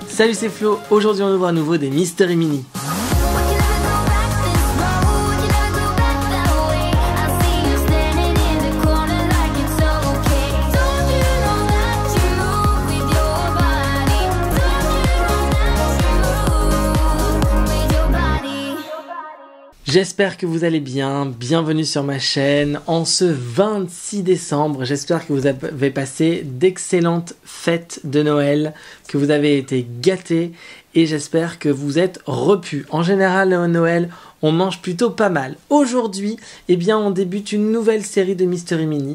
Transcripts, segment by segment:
Salut, c'est Flo, aujourd'hui on ouvre à nouveau des Mystery Mini. J'espère que vous allez bien, bienvenue sur ma chaîne en ce 26 décembre, j'espère que vous avez passé d'excellentes fêtes de Noël, que vous avez été gâtés et j'espère que vous êtes repus. En général, au Noël, on mange plutôt pas mal. Aujourd'hui, eh bien, on débute une nouvelle série de Mystery Mini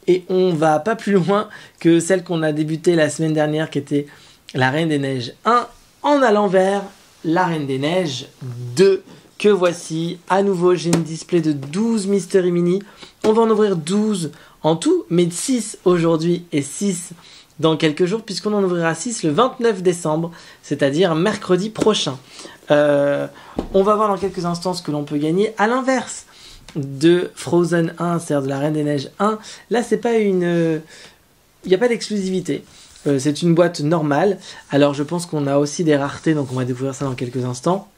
et on va pas plus loin que celle qu'on a débutée la semaine dernière qui était La Reine des Neiges 1 en allant vers La Reine des Neiges 2. Que voici, à nouveau j'ai une display de 12 Mystery Mini, on va en ouvrir 12 en tout, mais 6 aujourd'hui et 6 dans quelques jours, puisqu'on en ouvrira 6 le 29 décembre, c'est-à-dire mercredi prochain. On va voir dans quelques instants ce que l'on peut gagner, à l'inverse de Frozen 1, c'est-à-dire de la Reine des Neiges 1, là c'est pas une... il n'y a pas d'exclusivité. C'est une boîte normale, alors je pense qu'on a aussi des raretés, donc on va découvrir ça dans quelques instants.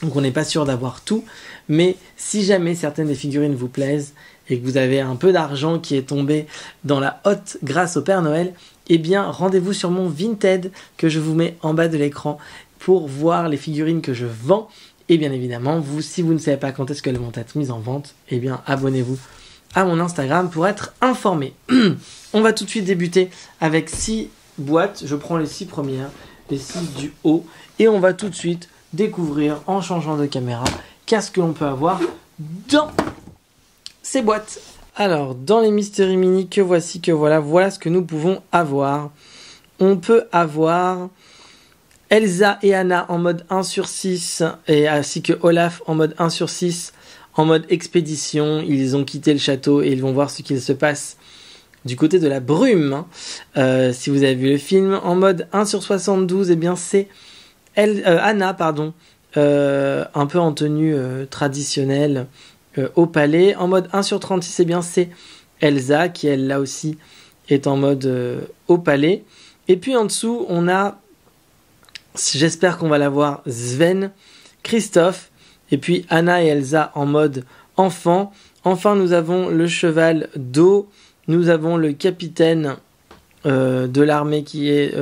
Donc on n'est pas sûr d'avoir tout, mais si jamais certaines des figurines vous plaisent et que vous avez un peu d'argent qui est tombé dans la hotte grâce au Père Noël, eh bien rendez-vous sur mon Vinted que je vous mets en bas de l'écran pour voir les figurines que je vends. Et bien évidemment, si vous ne savez pas quand est-ce qu'elles vont être mises en vente, eh bien abonnez-vous à mon Instagram pour être informé. On va tout de suite débuter avec 6 boîtes, je prends les 6 premières, les 6 du haut, et on va tout de suite découvrir en changeant de caméra qu'est-ce que l'on peut avoir dans ces boîtes. Alors dans les Mystery Mini que voici, que voilà ce que nous pouvons avoir. On peut avoir Elsa et Anna en mode 1/6 et ainsi que Olaf en mode 1/6 en mode expédition. Ils ont quitté le château et ils vont voir ce qu'il se passe du côté de la brume. Si vous avez vu le film en mode 1/72, eh bien c'est Anna, pardon, un peu en tenue traditionnelle au palais. En mode 1/36, eh bien c'est Elsa qui, elle, là aussi, est en mode au palais. Et puis en dessous, on a, j'espère qu'on va la voir, Sven, Christophe, et puis Anna et Elsa en mode enfant. Enfin, nous avons le cheval d'eau, nous avons le capitaine de l'armée qui est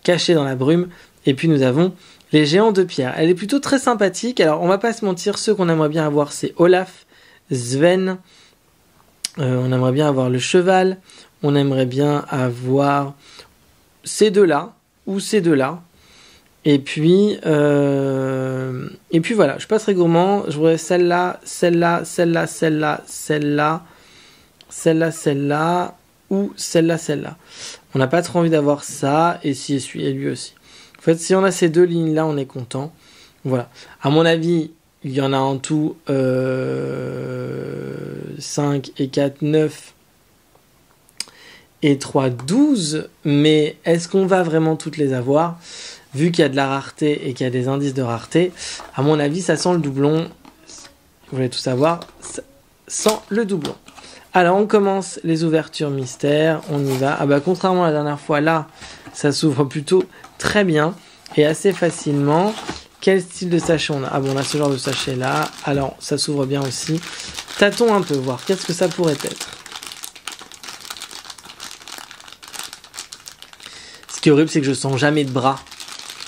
caché dans la brume. Et puis nous avons les géants de pierre. Elle est plutôt très sympathique. Alors on va pas se mentir, ceux qu'on aimerait bien avoir c'est Olaf, Sven, on aimerait bien avoir le cheval, on aimerait bien avoir ces deux-là, ou ces deux-là. Et puis voilà, je suis pas très gourmand, je voudrais celle-là, celle-là, celle-là, celle-là, celle-là, celle-là, celle-là, ou celle-là, celle-là. On n'a pas trop envie d'avoir ça, et si et lui aussi. En fait, si on a ces deux lignes-là, on est content. Voilà. À mon avis, il y en a en tout 5 et 4, 9 et 3, 12. Mais est-ce qu'on va vraiment toutes les avoir? Vu qu'il y a de la rareté et qu'il y a des indices de rareté, à mon avis, ça sent le doublon. Vous voulez tout savoir, ça sent le doublon. Alors, on commence les ouvertures mystères. On y va. Ah bah, contrairement à la dernière fois, là, ça s'ouvre plutôt très bien et assez facilement. Quel style de sachet on a? Ah bon, on a ce genre de sachet là. Alors, ça s'ouvre bien aussi. Tâtons un peu, voir qu'est-ce que ça pourrait être. Ce qui est horrible, c'est que je sens jamais de bras.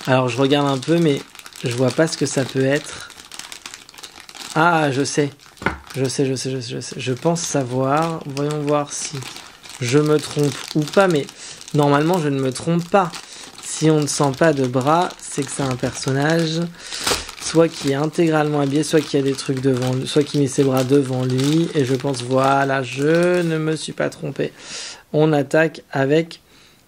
Alors, je regarde un peu, mais je vois pas ce que ça peut être. Ah, je sais. Je pense savoir. Voyons voir si je me trompe ou pas, mais normalement, je ne me trompe pas. Si on ne sent pas de bras, c'est que c'est un personnage soit qui est intégralement habillé, soit qui a des trucs devant lui, soit qui met ses bras devant lui. Et je pense, voilà, je ne me suis pas trompé. On attaque avec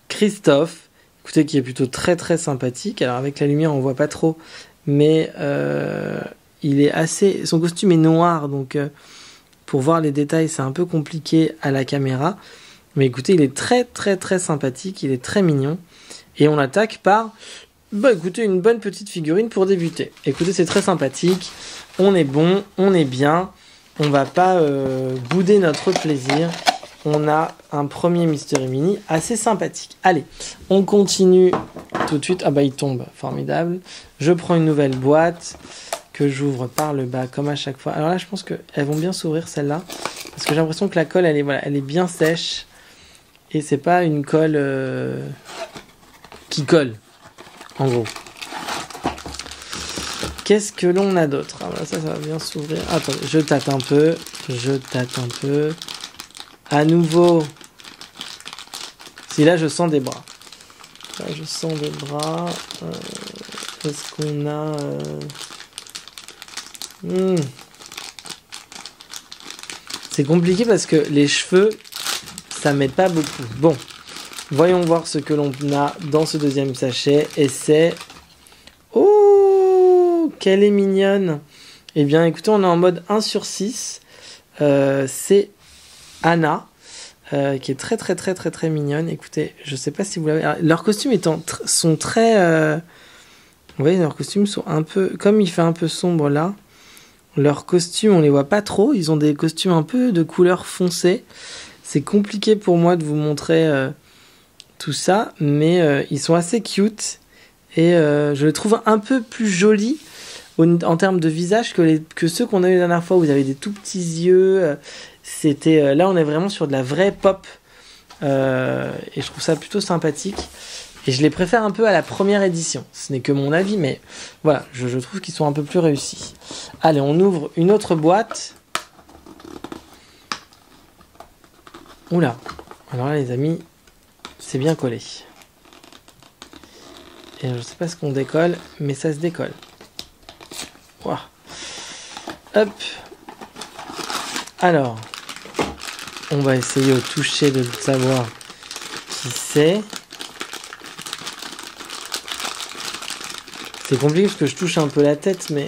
Christophe, écoutez, qui est plutôt très très sympathique. Alors avec la lumière, on voit pas trop, mais il est assez... Son costume est noir, donc pour voir les détails, c'est un peu compliqué à la caméra. Mais écoutez, il est très très très sympathique, il est très mignon. Et on attaque par, écoutez, une bonne petite figurine pour débuter. Écoutez, c'est très sympathique, on est bon, on est bien, on va pas bouder notre plaisir. on a un premier Mystery Mini assez sympathique. Allez, on continue tout de suite. Ah bah il tombe, formidable. Je prends une nouvelle boîte que j'ouvre par le bas comme à chaque fois. Alors là je pense qu'elles vont bien s'ouvrir celles-là. Parce que j'ai l'impression que la colle elle est bien sèche. Et c'est pas une colle qui colle, en gros. Qu'est-ce que l'on a d'autre? Ah bah ça va bien s'ouvrir. Attendez, je tâte un peu. À nouveau. Si là, je sens des bras. Là, je sens des bras. Est-ce qu'on a... C'est compliqué parce que les cheveux, ça m'aide pas beaucoup. Bon, voyons voir ce que l'on a dans ce deuxième sachet. Et c'est... Oh, qu'elle est mignonne. Eh bien, écoutez, on est en mode 1/6. C'est Anna, qui est très mignonne. Écoutez, je sais pas si vous l'avez... Leurs costumes sont très... Vous voyez, leurs costumes sont un peu... Comme il fait un peu sombre là, leurs costumes, on les voit pas trop. Ils ont des costumes un peu de couleur foncée. C'est compliqué pour moi de vous montrer tout ça, mais ils sont assez cute. Et je les trouve un peu plus jolis en termes de visage que ceux qu'on a eu la dernière fois où vous avez des tout petits yeux. Là, on est vraiment sur de la vraie pop. Et je trouve ça plutôt sympathique. Et je les préfère un peu à la première édition. Ce n'est que mon avis, mais voilà, je trouve qu'ils sont un peu plus réussis. Allez, on ouvre une autre boîte. Oula. Alors là, les amis, c'est bien collé. Et je ne sais pas ce qu'on décolle, mais ça se décolle. Wow. Hop. Alors, on va essayer au toucher de savoir qui c'est. C'est compliqué parce que je touche un peu la tête, mais...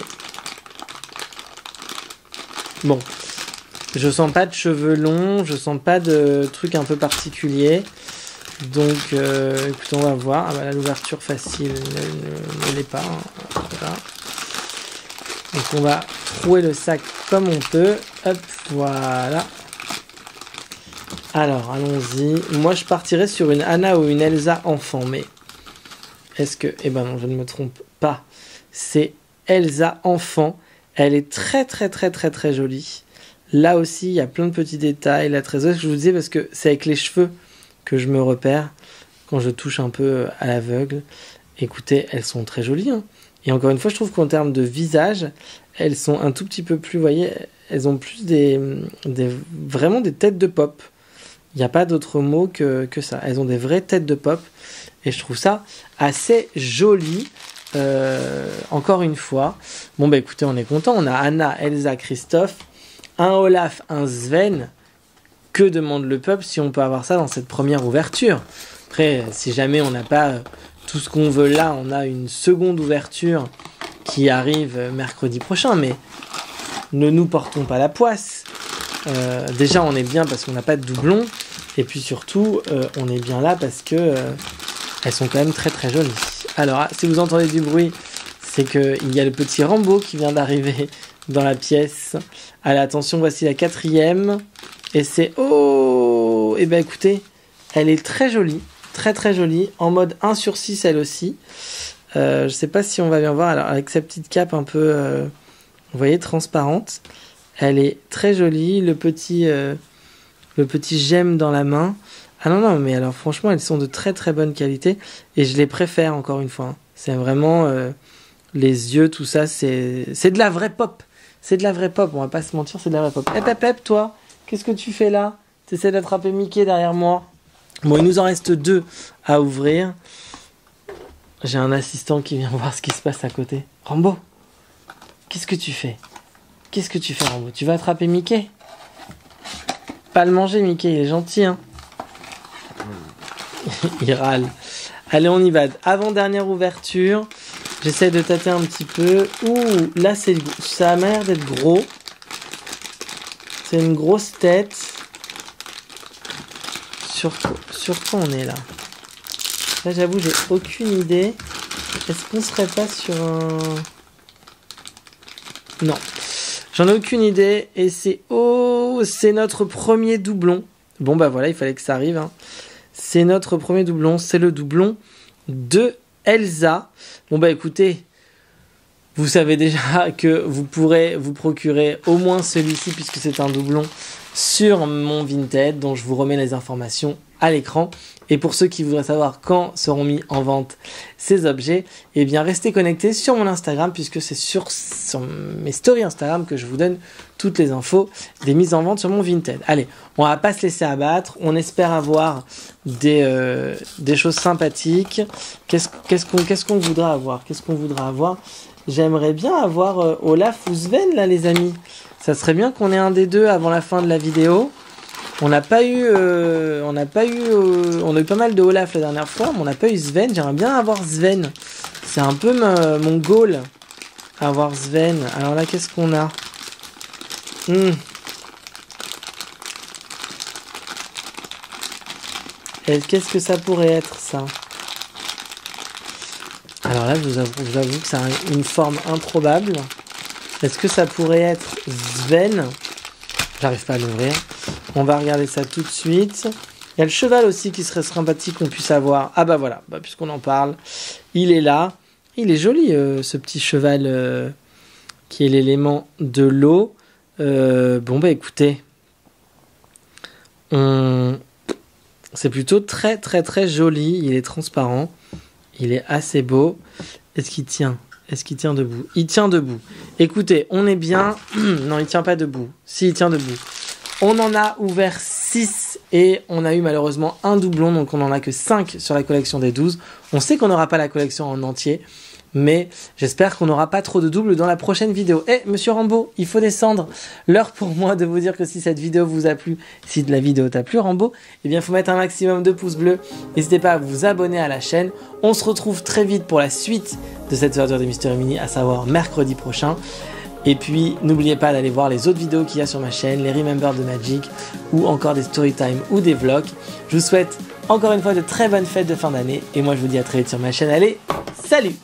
Bon. Je sens pas de cheveux longs, je sens pas de trucs un peu particuliers. Donc, écoutez, on va voir. Ah bah là, l'ouverture facile ne l'est pas. Hein. Voilà. Donc, on va trouer le sac comme on peut. Hop, voilà. Alors, allons-y. Moi, je partirais sur une Anna ou une Elsa enfant, mais... Est-ce que... Eh ben non, je ne me trompe pas. C'est Elsa enfant. Elle est très jolie. Là aussi, il y a plein de petits détails. La trésor, je vous disais, parce que c'est avec les cheveux que je me repère quand je touche un peu à l'aveugle. Écoutez, elles sont très jolies. Hein. Et encore une fois, je trouve qu'en termes de visage, elles sont un tout petit peu plus... Vous voyez, elles ont plus vraiment des têtes de pop. Il n'y a pas d'autre mot que ça. Elles ont des vraies têtes de pop. Et je trouve ça assez joli. Encore une fois. Bon, bah écoutez, on est content. On a Anna, Elsa, Christophe, un Olaf, un Sven. Que demande le peuple si on peut avoir ça dans cette première ouverture? Après, si jamais on n'a pas tout ce qu'on veut là, on a une seconde ouverture qui arrive mercredi prochain. Mais ne nous portons pas la poisse. Déjà, on est bien parce qu'on n'a pas de doublon. Et puis surtout, on est bien là parce que elles sont quand même très jolies. Alors, si vous entendez du bruit, c'est qu'il y a le petit Rambo qui vient d'arriver dans la pièce. Allez, attention, voici la 4e. Et c'est... Oh! Eh bien, écoutez, elle est très jolie. Très jolie. En mode 1/6, elle aussi. Je ne sais pas si on va bien voir. Alors, avec sa petite cape un peu... vous voyez, transparente. Elle est très jolie. Le petit gemme dans la main. Ah non, mais alors franchement, elles sont de très bonne qualité. Et je les préfère, encore une fois. Hein. C'est vraiment... les yeux, tout ça, c'est de la vraie pop. C'est de la vraie pop, on va pas se mentir, c'est de la vraie pop. Hep, toi, qu'est-ce que tu fais là? T'essaies d'attraper Mickey derrière moi. Bon, il nous en reste 2 à ouvrir. J'ai un assistant qui vient voir ce qui se passe à côté. Rambo, qu'est-ce que tu fais? Rambo? Tu vas attraper Mickey? Pas le manger, Mickey, il est gentil, hein. Il râle. Allez, on y va. Avant-dernière ouverture. J'essaie de tâter un petit peu. Ouh, là, ça a l'air d'être gros. C'est une grosse tête. Sur quoi on est là? Là, j'avoue, j'ai aucune idée. Est-ce qu'on serait pas sur un... Non. J'en ai aucune idée. Et c'est... Oh, c'est notre premier doublon. Bon bah voilà, il fallait que ça arrive. Hein. C'est notre premier doublon, c'est le doublon de Elsa. Bon bah écoutez, vous savez déjà que vous pourrez vous procurer au moins celui-ci puisque c'est un doublon sur mon Vinted dont je vous remets les informations à l'écran. Et pour ceux qui voudraient savoir quand seront mis en vente ces objets, eh bien restez connectés sur mon Instagram puisque c'est sur mes stories Instagram que je vous donne toutes les infos des mises en vente sur mon Vinted. Allez, on va pas se laisser abattre, on espère avoir des choses sympathiques. Qu'est-ce qu'on voudra avoir? J'aimerais bien avoir Olaf ou Sven là les amis. Ça serait bien qu'on ait un des deux avant la fin de la vidéo. On a eu pas mal de Olaf la dernière fois, mais on n'a pas eu Sven. J'aimerais bien avoir Sven. C'est un peu mon goal, avoir Sven. Alors là, qu'est-ce qu'on a? Et qu'est-ce que ça pourrait être, ça? Alors là, je vous avoue que ça a une forme improbable. Est-ce que ça pourrait être Sven? J'arrive pas à l'ouvrir. On va regarder ça tout de suite. Il y a le cheval aussi qui serait sympathique qu'on puisse avoir. Ah bah voilà, puisqu'on en parle, il est là. Il est joli ce petit cheval qui est l'élément de l'eau. Bon bah écoutez, c'est plutôt très très très joli. Il est transparent, il est assez beau. Est-ce qu'il tient? Est-ce qu'il tient debout? Il tient debout. Écoutez, on est bien. Non, il tient pas debout. Si, il tient debout. On en a ouvert 6 et on a eu malheureusement un doublon, donc on n'en a que 5 sur la collection des 12. On sait qu'on n'aura pas la collection en entier, mais j'espère qu'on n'aura pas trop de doubles dans la prochaine vidéo. Monsieur Rambo, il faut descendre. L'heure pour moi de vous dire que si cette vidéo vous a plu, si la vidéo t'a plu Rambo, eh bien il faut mettre un maximum de pouces bleus. N'hésitez pas à vous abonner à la chaîne. On se retrouve très vite pour la suite de cette ouverture des Mystery Mini, à savoir mercredi prochain. Et puis, n'oubliez pas d'aller voir les autres vidéos qu'il y a sur ma chaîne, les Remember de Magic, ou encore des Storytime ou des vlogs. Je vous souhaite encore une fois de très bonnes fêtes de fin d'année. Et moi, je vous dis à très vite sur ma chaîne. Allez, salut!